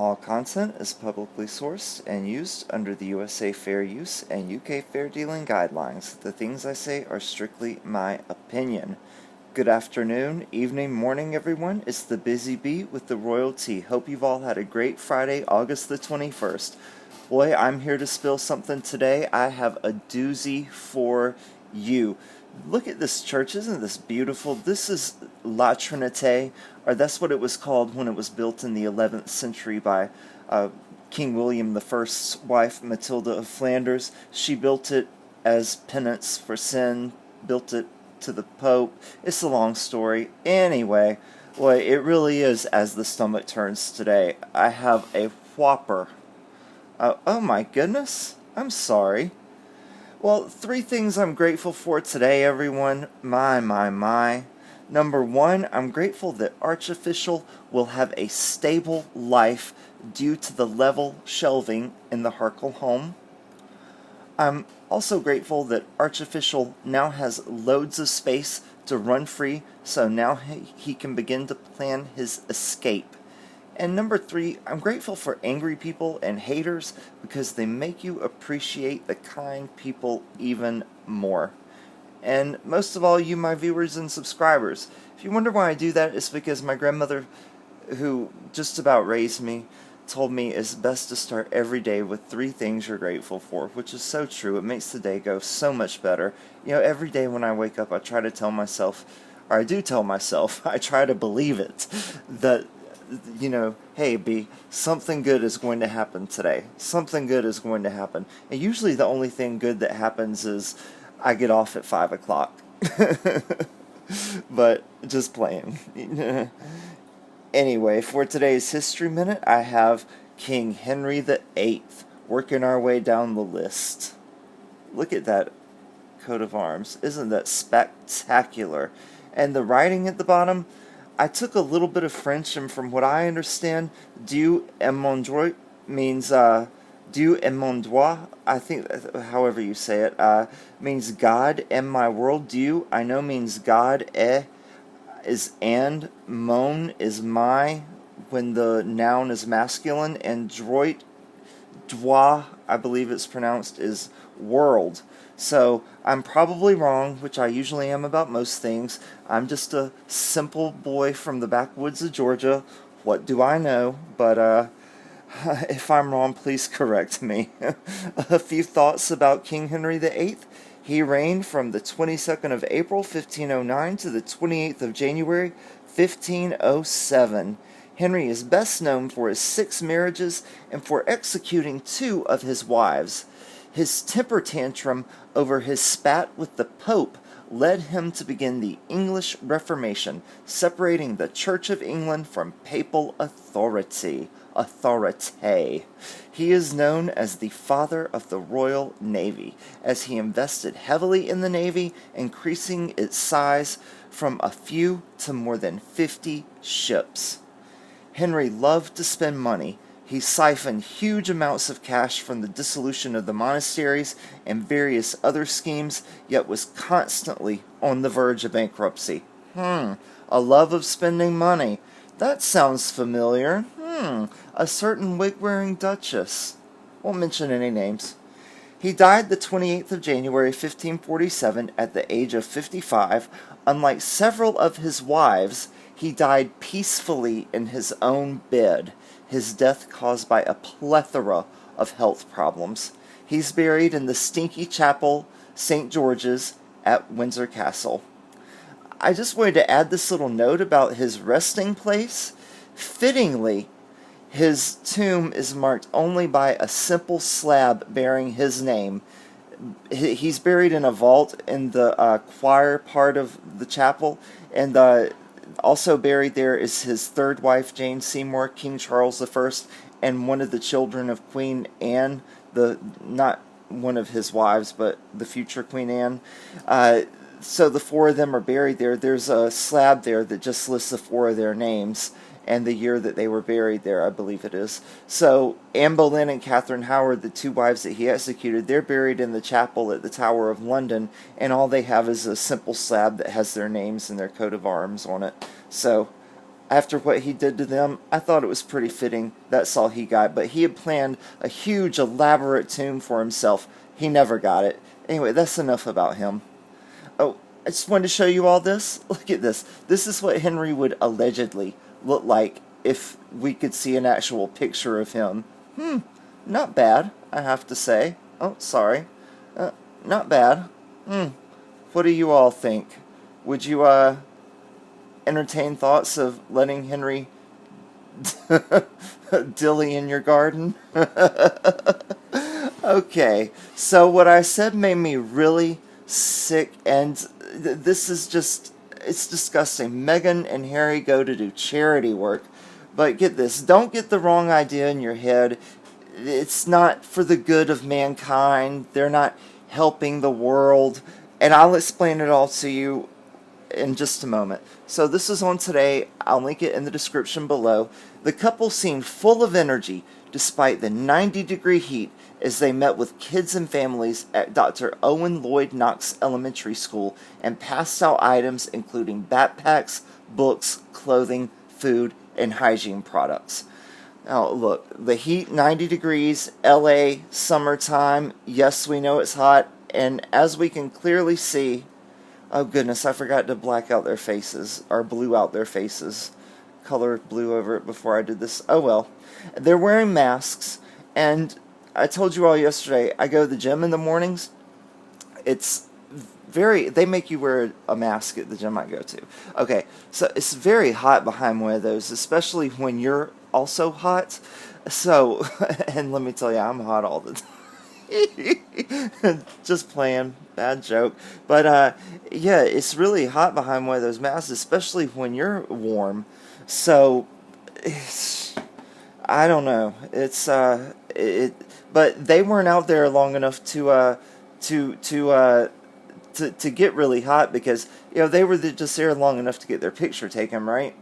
All content is publicly sourced and used under the USA Fair Use and UK Fair Dealing Guidelines. The things I say are strictly my opinion. Good afternoon, evening, morning, everyone. It's the Bizzy Bee with the Royal Tea. Hope you've all had a great Friday, August the 21st. Boy, I'm here to spill something today. I have a doozy for you. Look at this church. Isn't this beautiful? This is La Trinité, or that's what it was called when it was built in the 11th century by King William I's wife, Matilda of Flanders. She built it as penance for sin, built it to the Pope. It's a long story. Anyway, boy, it really is as the stomach turns today. I have a whopper. Oh my goodness. I'm sorry. Well, 3 things I'm grateful for today, everyone. My. Number 1, I'm grateful that Archofficial will have a stable life due to the level shelving in the Harkle home. I'm also grateful that Archofficial now has loads of space to run free, so now he can begin to plan his escape. And number 3, I'm grateful for angry people and haters because they make you appreciate the kind people even more. And most of all, you, my viewers and subscribers. If you wonder why I do that, it's because my grandmother, who just about raised me, told me it's best to start every day with 3 things you're grateful for, which is so true. It makes the day go so much better. You know, every day when I wake up, I try to tell myself, or I do tell myself, I try to believe it, that hey, B, something good is going to happen today. Something good is going to happen. And usually the only thing good that happens is I get off at 5 o'clock. But just playing. Anyway, for today's History Minute, I have King Henry VIII working our way down the list. Look at that coat of arms. Isn't that spectacular? And the writing at the bottom, I took a little bit of French, and from what I understand, Dieu est mon droit means, Dieu est mon droit, I think, however you say it, means God and my world. Dieu, I know, means God. Is and, mon is my, when the noun is masculine, and droit, I believe it's pronounced, is world. So, I'm probably wrong, which I usually am about most things. I'm just a simple boy from the backwoods of Georgia. What do I know? But, if I'm wrong, please correct me. A few thoughts about King Henry VIII. He reigned from the 22nd of April, 1509 to the 28th of January, 1507. Henry is best known for his 6 marriages and for executing 2 of his wives. His temper tantrum over his spat with the Pope led him to begin the English Reformation, separating the Church of England from papal authority. He is known as the father of the Royal Navy, as he invested heavily in the Navy, increasing its size from a few to more than 50 ships. Henry loved to spend money. He siphoned huge amounts of cash from the dissolution of the monasteries and various other schemes, yet was constantly on the verge of bankruptcy. A love of spending money. That sounds familiar. A certain wig-wearing duchess. Won't mention any names. He died the 28th of January, 1547, at the age of 55. Unlike several of his wives, he died peacefully in his own bed. His death caused by a plethora of health problems. He's buried in the stinky chapel, St. George's, at Windsor Castle. I just wanted to add this little note about his resting place. Fittingly, his tomb is marked only by a simple slab bearing his name. He's buried in a vault in the choir part of the chapel, and also buried there is his 3rd wife, Jane Seymour, King Charles I, and one of the children of Queen Anne, not one of his wives, but the future Queen Anne. So the 4 of them are buried there. There's a slab there that just lists the 4 of their names and the year that they were buried there, I believe it is. So Anne Boleyn and Catherine Howard, the 2 wives that he executed, they're buried in the chapel at the Tower of London, and all they have is a simple slab that has their names and their coat of arms on it. So after what he did to them, I thought it was pretty fitting that's all he got. But he had planned a huge, elaborate tomb for himself. He never got it. Anyway, that's enough about him. Oh, I just wanted to show you all this. Look at this. This is what Henry would allegedly look like if we could see an actual picture of him. Not bad, I have to say. Oh, sorry. Not bad. What do you all think? Would you, entertain thoughts of letting Henry dilly in your garden? Okay, so what I said made me really sick, and this is just, it's disgusting. Meghan and Harry go to do charity work, but get this, don't get the wrong idea in your head. It's not for the good of mankind. They're not helping the world, and I'll explain it all to you in just a moment. So this is on today. I'll link it in the description below. The couple seemed full of energy despite the 90-degree heat as they met with kids and families at Dr. Owen Lloyd Knox Elementary School and passed out items including backpacks, books, clothing, food, and hygiene products. Now look, the heat, 90 degrees, LA, summertime. Yes, we know it's hot, and as we can clearly see, oh goodness, I forgot to black out their faces, or blue out their faces. Colored blue over it before I did this. Oh well. They're wearing masks, and I told you all yesterday, I go to the gym in the mornings. It's they make you wear a mask at the gym I go to. Okay, so it's very hot behind one of those, especially when you're also hot. So, and let me tell you, I'm hot all the time. Just playing, bad joke. But yeah, it's really hot behind one of those masks, especially when you're warm. So I don't know. It's but they weren't out there long enough to get really hot, because they were just there long enough to get their picture taken, right?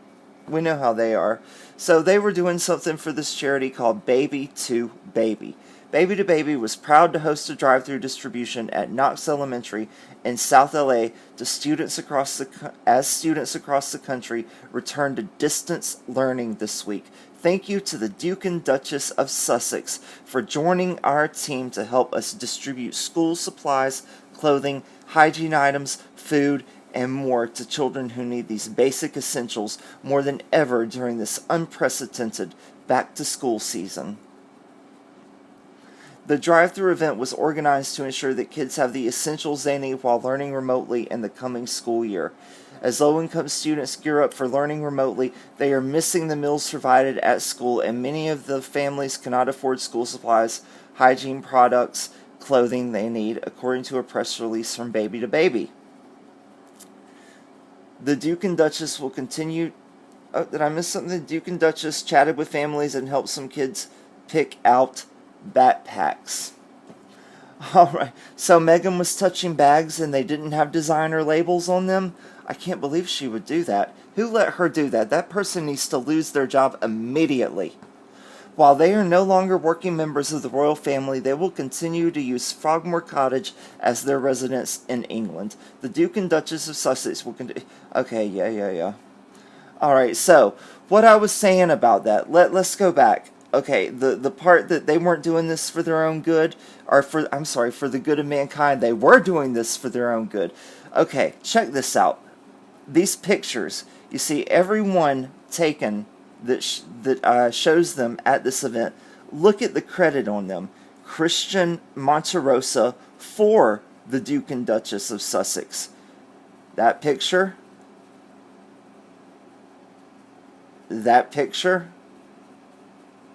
We know how they are. So they were doing something for this charity called Baby to Baby. Baby to Baby was proud to host a drive-through distribution at Knox Elementary in South LA to students across the country return to distance learning this week. Thank you to the Duke and Duchess of Sussex for joining our team to help us distribute school supplies, clothing, hygiene items, food, and more to children who need these basic essentials more than ever during this unprecedented back-to-school season. The drive-thru event was organized to ensure that kids have the essentials they need while learning remotely in the coming school year. As low-income students gear up for learning remotely, they are missing the meals provided at school, and many of the families cannot afford school supplies, hygiene products, clothing they need, according to a press release from Baby to Baby. The Duke and Duchess will continue... Oh, did I miss something? The Duke and Duchess chatted with families and helped some kids pick out backpacks. Alright, so Meghan was touching bags and they didn't have designer labels on them? I can't believe she would do that. Who let her do that? That person needs to lose their job immediately. While they are no longer working members of the royal family, they will continue to use Frogmore Cottage as their residence in England. The Duke and Duchess of Sussex will continue... Okay, yeah. Alright, so, what I was saying about that, let's go back. Okay, the part that they weren't doing this for their own good, or for the good of mankind, they were doing this for their own good. Okay, check this out. These pictures, you see everyone taken that shows them at this event. Look at the credit on them. Christian Monterosa for the Duke and Duchess of Sussex. That picture.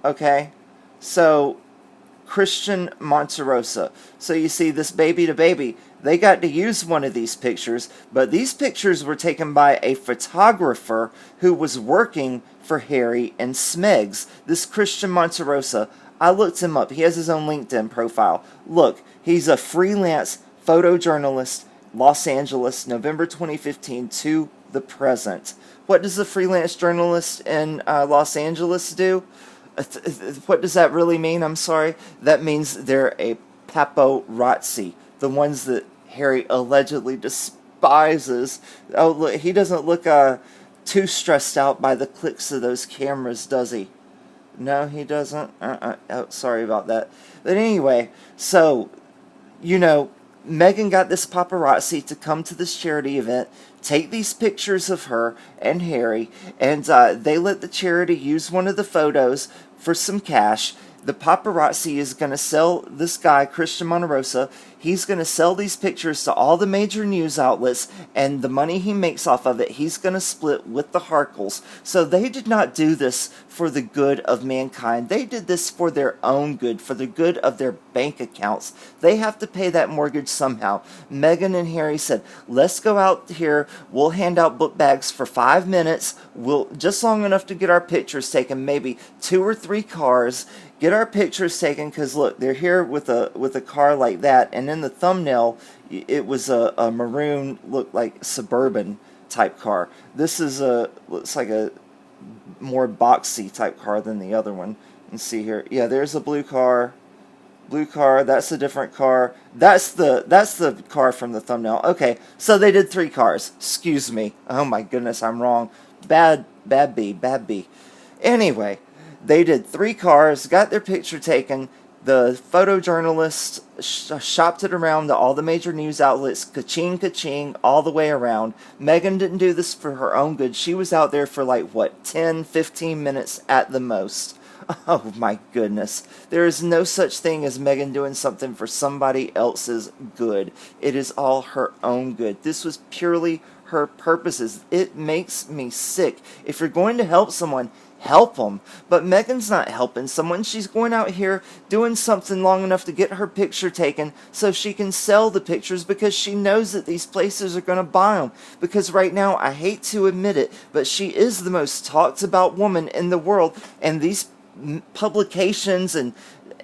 Okay, so Christian Monterosa. So you see, this Baby to Baby, they got to use one of these pictures, but these pictures were taken by a photographer who was working for Harry and Smegs. This Christian Monterosa, I looked him up. He has his own LinkedIn profile. Look, he's a freelance photojournalist, Los Angeles, November 2015 to the present. What does a freelance journalist in Los Angeles do? What does that really mean? I'm sorry. That means they're a paparazzi, the ones that Harry allegedly despises. Oh, look, he doesn't look too stressed out by the clicks of those cameras, does he? No, he doesn't. Oh, sorry about that. But anyway, so, Meghan got this paparazzi to come to this charity event, take these pictures of her and Harry, and they let the charity use one of the photos for some cash. The paparazzi is going to sell this guy, Christian Monterosa. He's going to sell these pictures to all the major news outlets, and the money he makes off of it, he's going to split with the Harkles. So they did not do this for the good of mankind. They did this for their own good, for the good of their bank accounts. They have to pay that mortgage somehow. Meghan and Harry said, let's go out here. We'll hand out book bags for 5 minutes. We'll just long enough to get our pictures taken, maybe 2 or 3 cars. Get our pictures taken, because look, they're here with a car like that, and in the thumbnail it was a maroon, looked like Suburban type car. This is looks like a more boxy type car than the other one. And see here, yeah, there's a blue car, that's a different car, that's the car from the thumbnail. Okay, so they did 3 cars. Excuse me, oh my goodness, I'm wrong. Bad B. Anyway, they did 3 cars, got their picture taken. The photojournalist shopped it around to all the major news outlets, ka-ching, ka-ching, all the way around. Meghan didn't do this for her own good. She was out there for 10, 15 minutes at the most. Oh my goodness. There is no such thing as Meghan doing something for somebody else's good. It is all her own good. This was purely her purposes. It makes me sick. If you're going to help someone, help them. But Meghan's not helping someone. She's going out here doing something long enough to get her picture taken so she can sell the pictures, because she knows that these places are going to buy them. Because right now, I hate to admit it, but she is the most talked about woman in the world, and these publications and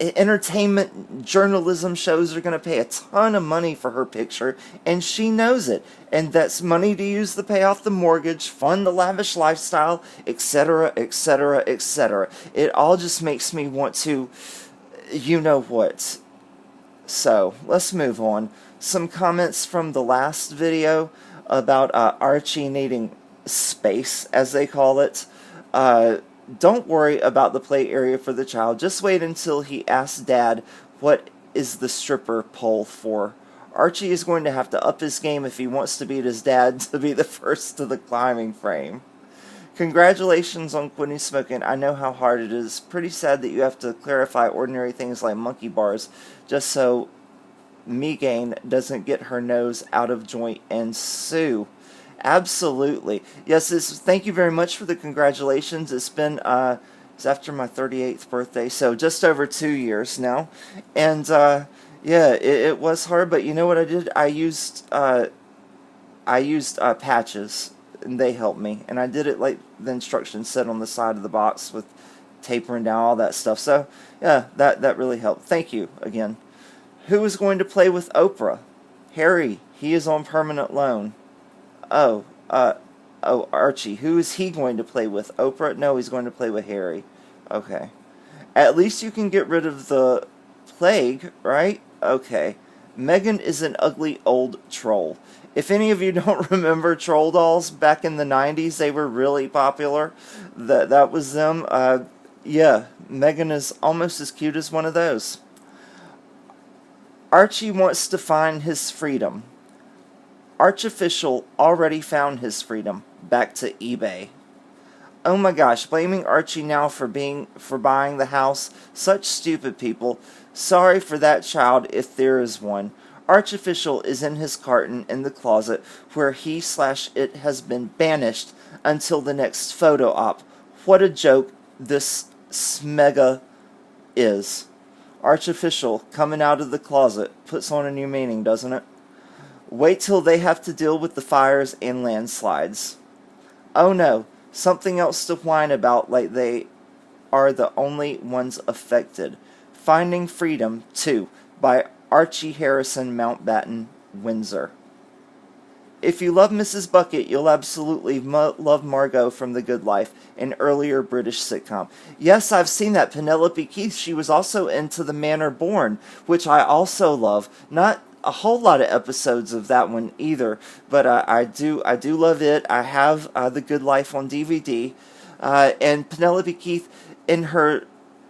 entertainment journalism shows are going to pay a ton of money for her picture, and she knows it. And that's money to use to pay off the mortgage, fund the lavish lifestyle, etc., etc., etc. It all just makes me want to, you know what. So, let's move on. Some comments from the last video about Archie needing space, as they call it. Don't worry about the play area for the child. Just wait until he asks Dad what is the stripper pole for. Archie is going to have to up his game if he wants to beat his dad to be the first to the climbing frame. Congratulations on quitting smoking. I know how hard it is. Pretty sad that you have to clarify ordinary things like monkey bars just so Megan doesn't get her nose out of joint and sue. Absolutely. Yes, thank you very much for the congratulations. It's been, it's after my 38th birthday, so just over 2 years now. And, yeah, it was hard, but you know what I did? I used patches, and they helped me. And I did it like the instructions said on the side of the box with tapering down, all that stuff. So, yeah, that really helped. Thank you again. Who is going to play with Oprah? Harry. He is on permanent loan. Oh, Archie. Who is he going to play with? Oprah? No, he's going to play with Harry. Okay. At least you can get rid of the plague, right? Okay. Meghan is an ugly old troll. If any of you don't remember troll dolls back in the 90s, they were really popular. That was them. Yeah, Meghan is almost as cute as one of those. Archie wants to find his freedom. Archofficial already found his freedom. Back to eBay. Oh my gosh, blaming Archie now for buying the house. Such stupid people. Sorry for that child if there is one. Archofficial is in his carton in the closet where he/it has been banished until the next photo op. What a joke this smega is. Archofficial coming out of the closet puts on a new meaning, doesn't it? Wait till they have to deal with the fires and landslides. Oh no, something else to whine about like they are the only ones affected. Finding Freedom 2 by Archie Harrison Mountbatten, Windsor. If you love Mrs. Bucket, you'll absolutely love Margot from The Good Life, an earlier British sitcom. Yes, I've seen that. Penelope Keith, she was also into The Manor Born, which I also love. Not a whole lot of episodes of that one either, but I do love it. I have The Good Life on DVD, and Penelope Keith, in her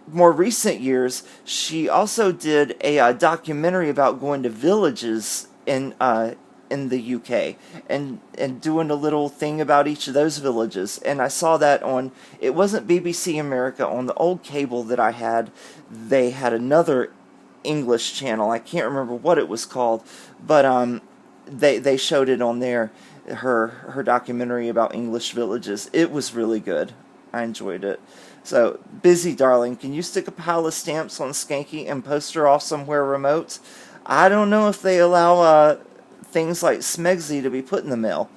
more recent years, she also did a documentary about going to villages in the UK and doing a little thing about each of those villages. And I saw that on, it wasn't BBC America, on the old cable that I had. They had another English channel. I can't remember what it was called, but they showed it on there. Her documentary about English villages. It was really good. I enjoyed it. So, Bizzy, darling, can you stick a pile of stamps on Skanky and post her off somewhere remote? I don't know if they allow things like Smegzy to be put in the mail.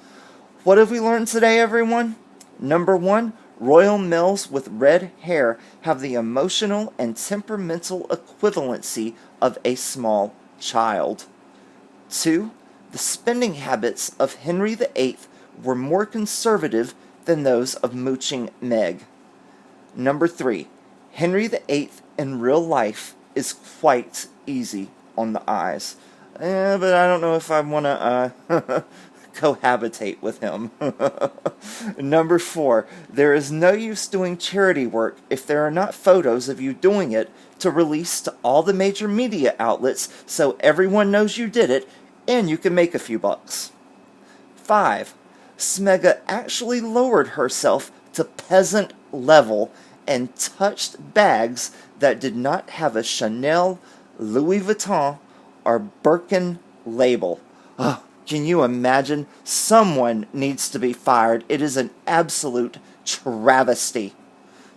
What have we learned today, everyone? Number 1, royal males with red hair have the emotional and temperamental equivalency of a small child. 2, the spending habits of Henry VIII were more conservative than those of mooching Meg. Number 3, Henry VIII in real life is quite easy on the eyes. But I don't know if I want to cohabitate with him. Number 4, there is no use doing charity work if there are not photos of you doing it to release to all the major media outlets so everyone knows you did it and you can make a few bucks. 5, Smega actually lowered herself to peasant level and touched bags that did not have a Chanel, Louis Vuitton, or Birkin label. Oh, can you imagine? Someone needs to be fired. It is an absolute travesty.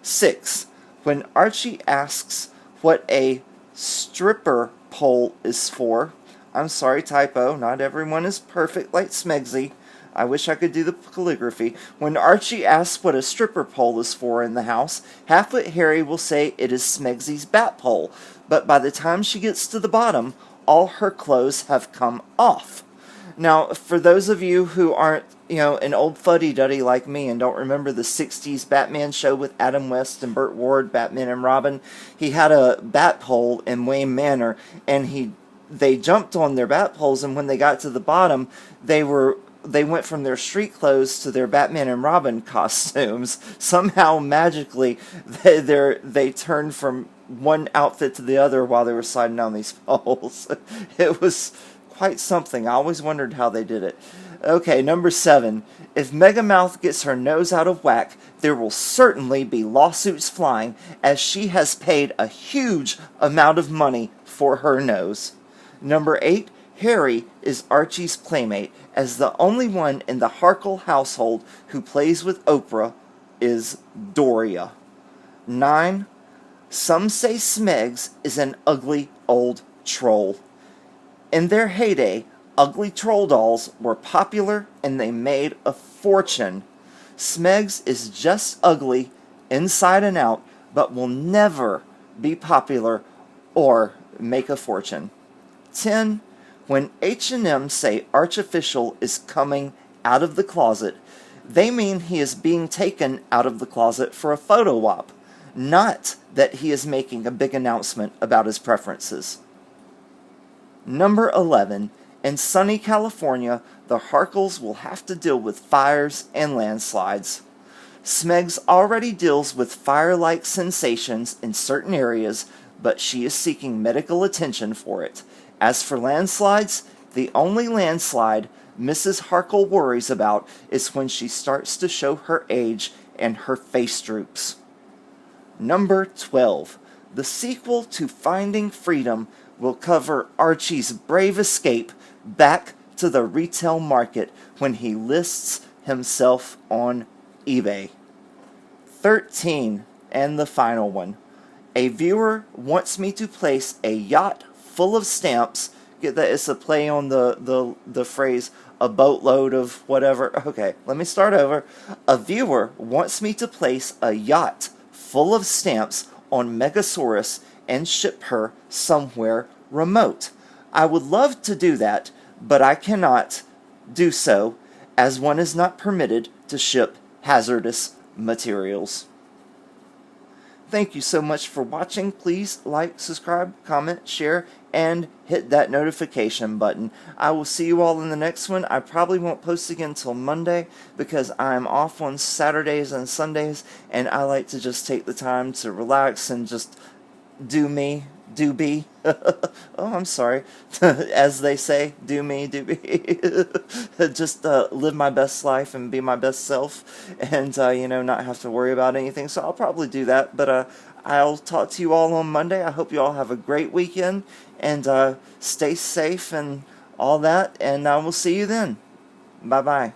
6, when Archie asks what a stripper pole is for, I'm sorry, typo, not everyone is perfect like Smegzy. I wish I could do the calligraphy. When Archie asks what a stripper pole is for in the house, Halfwit Harry will say it is Smegzy's bat pole, but by the time she gets to the bottom, all her clothes have come off. Now, for those of you who aren't, an old fuddy-duddy like me and don't remember the 60s Batman show with Adam West and Burt Ward, Batman and Robin, he had a bat pole in Wayne Manor, and they jumped on their bat poles, and when they got to the bottom, they went from their street clothes to their Batman and Robin costumes. Somehow, magically, they turned from one outfit to the other while they were sliding down these poles. It was quite something. I always wondered how they did it. Okay, number 7. If Megamouth gets her nose out of whack, there will certainly be lawsuits flying, as she has paid a huge amount of money for her nose. Number 8. Harry is Archie's playmate, as the only one in the Harkle household who plays with Oprah is Doria. 9. Some say Smegs is an ugly old troll. In their heyday, ugly troll dolls were popular and they made a fortune. Smegs is just ugly inside and out, but will never be popular or make a fortune. 10. When H&M say Archofficial is coming out of the closet, they mean he is being taken out of the closet for a photo op, not that he is making a big announcement about his preferences. Number 11. In sunny California, the Harkles will have to deal with fires and landslides. Smegs already deals with fire-like sensations in certain areas, but she is seeking medical attention for it. As for landslides, the only landslide Mrs. Harkle worries about is when she starts to show her age and her face droops. Number 12. The sequel to Finding Freedom will cover Archie's brave escape back to the retail market when he lists himself on eBay. 13. And the final one. A viewer wants me to place a yacht full of stamps. Get that? It's a play on the phrase, a boatload of whatever. Okay, let me start over. A viewer wants me to place a yacht full of stamps on Megasaurus and ship her somewhere remote. I would love to do that, but I cannot do so, as one is not permitted to ship hazardous materials. Thank you so much for watching. Please like, subscribe, comment, share, and hit that notification button. I will see you all in the next one. I probably won't post again until Monday because I'm off on Saturdays and Sundays, and I like to just take the time to relax and just do me, do be. Oh, I'm sorry. As they say, do me, do be. Just live my best life and be my best self, and not have to worry about anything. So I'll probably do that. But I'll talk to you all on Monday. I hope you all have a great weekend, and stay safe and all that. And I will see you then. Bye bye.